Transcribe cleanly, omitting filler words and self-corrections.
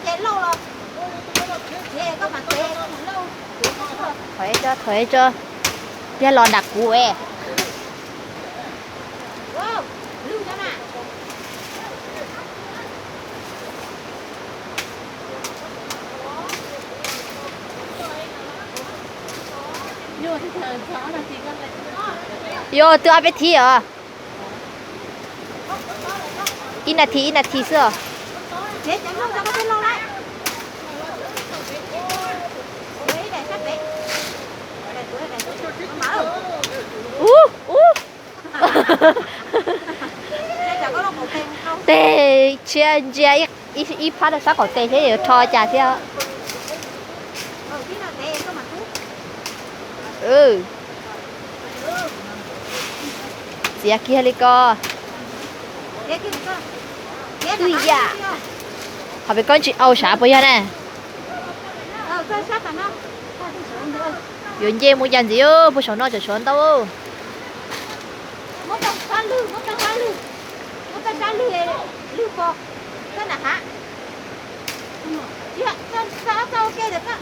chạy lâu rồi. Thế có mặt thế lâu. Thôi cho. Dia lon đặc cú e. Wow, lưu cho nè. Yo, tu abe thi à? Ina thi sữa. Thế chẳng lâu cho có thể lâu lại. Đấy, để sắp đấy. Để tuổi. Mở rồi. Thế chẳng có một tên không? Tê, chia ít phát được sao có tê thế cho chả thế. Cái nào thế có mặt thuốc. Ừ. Chia kia đi co. Thế kia có. Ui da. Họ bị con chị Âu xả bây giờ nè. Cái sát là nó. Yun ye mo yan gì ơ, bố cháu nó cho cháu đâu. Một cái xa lư. Một cái xa lư lư bò. Cái nào hả? Dạ, sao ok được á.